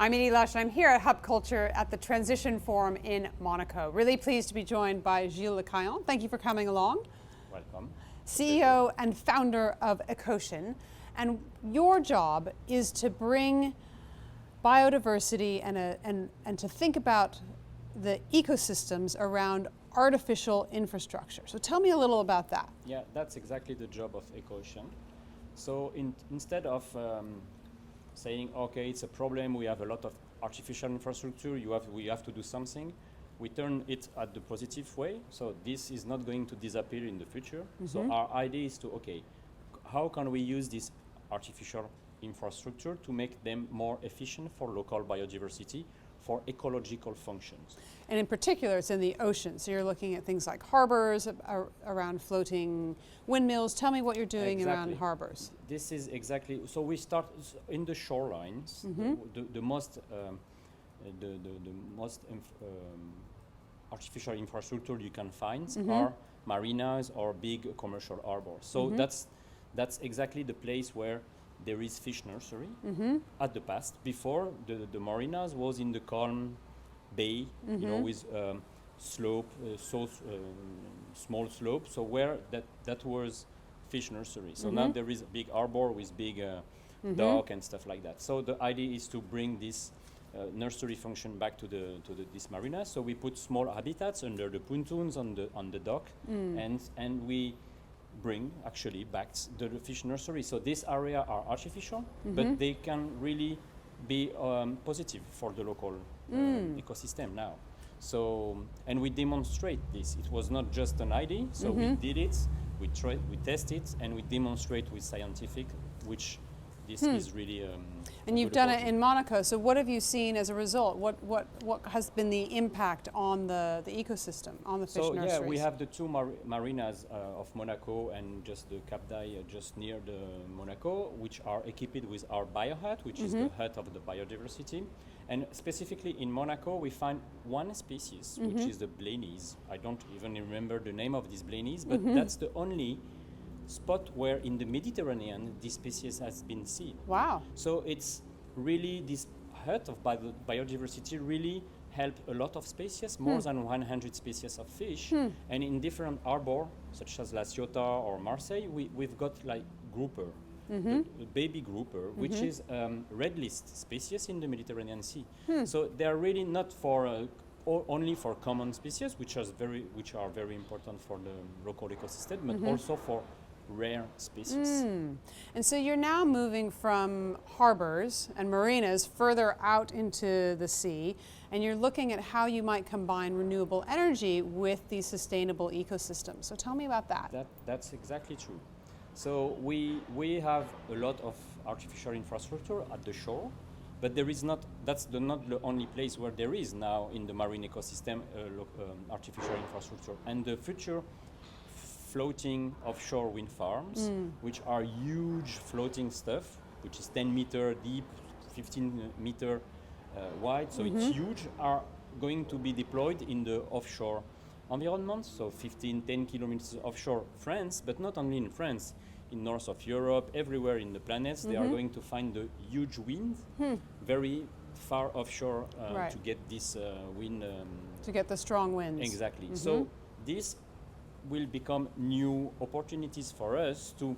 I'm Edie Lush, and I'm here at Hub Culture at the Transition Forum in Monaco. Really pleased to be joined by Gilles Lecaillon. Thank you for coming along. Welcome. CEO and founder of Ecocean. And your job is to bring biodiversity and to think about the ecosystems around artificial infrastructure. So tell me a little about that. Yeah, that's exactly the job of Ecocean. So instead of saying, okay, it's a problem, we have a lot of artificial infrastructure, we have to do something, we turn it at the positive way. So this is not going to disappear in the future. Mm-hmm. So our idea is to, okay, how can we use this artificial infrastructure to make them more efficient for local biodiversity, for ecological functions? And in particular, it's in the ocean. So you're looking at things like harbors, around floating windmills. Tell me what you're doing around harbors. This is exactly, so we start in the shorelines. Mm-hmm. The most artificial infrastructure you can find mm-hmm. are marinas or big commercial harbors. So mm-hmm. that's exactly the place where there is fish nursery mm-hmm. at the past. Before, the marinas was in the calm bay, mm-hmm. you know, with slope, small slope. So where that was fish nursery. So mm-hmm. now there is a big harbor with big mm-hmm. dock and stuff like that. So the idea is to bring this nursery function back to this marina. So we put small habitats under the pontoons on the dock, and we bring actually back the fish nursery. So this area are artificial, mm-hmm. but they can really be positive for the local ecosystem now. So, and we demonstrate this. It was not just an idea, so mm-hmm. we did it, we test it, and we demonstrate with scientific, which this is really and you've done it in Monaco. So what have you seen as a result? What has been the impact on the ecosystem, on the fish nurseries? So yeah, we have the two marinas of Monaco and just the Cap d'Aille just near the Monaco, which are equipped with our biohut, which mm-hmm. is the hut of the biodiversity. And specifically in Monaco, we find one species, mm-hmm. which is the Blainese. I don't even remember the name of this Blainese, but mm-hmm. that's the only spot where in the Mediterranean this species has been seen. Wow. So it's really, this hut of biodiversity really help a lot of species, more than 100 species of fish. And in different harbors, such as La Ciotat or Marseille, we've got like grouper, mm-hmm. the baby grouper, mm-hmm. which is red list species in the Mediterranean Sea. So they're really not for only for common species, which are very important for the local ecosystem, but mm-hmm. also for rare species. And so you're now moving from harbors and marinas further out into the sea, and you're looking at how you might combine renewable energy with these sustainable ecosystems. So tell me about that. That's exactly true. So we have a lot of artificial infrastructure at the shore, but that's not the only place where there is now in the marine ecosystem artificial infrastructure. And the future floating offshore wind farms, which are huge floating stuff, which is 10 meter deep, 15 meter wide, so mm-hmm. it's huge, are going to be deployed in the offshore environment, so 10 kilometers offshore France, but not only in France, in north of Europe, everywhere in the planet, mm-hmm. they are going to find the huge wind, very far offshore right. to get this wind. To get the strong winds. Exactly. Mm-hmm. So this will become new opportunities for us to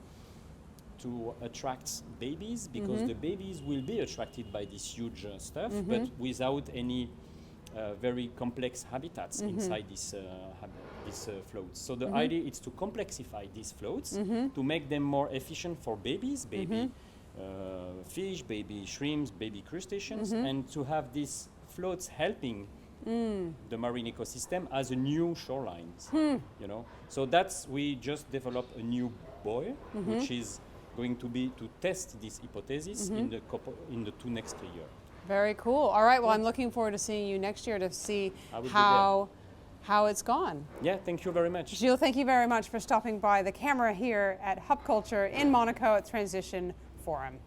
attract babies, because mm-hmm. the babies will be attracted by this huge stuff, mm-hmm. but without any very complex habitats mm-hmm. inside these floats. So the mm-hmm. idea is to complexify these floats mm-hmm. to make them more efficient for babies, baby mm-hmm. Fish, baby shrimps, baby crustaceans, mm-hmm. and to have these floats helping the marine ecosystem as a new shorelines, you know. So we just developed a new buoy, mm-hmm. which is going to be to test this hypothesis mm-hmm. in the 2 next years. Very cool. All right. Well, I'm looking forward to seeing you next year to see how it's gone. Yeah. Thank you very much. Gilles, thank you very much for stopping by the camera here at Hub Culture in Monaco at Transition Forum.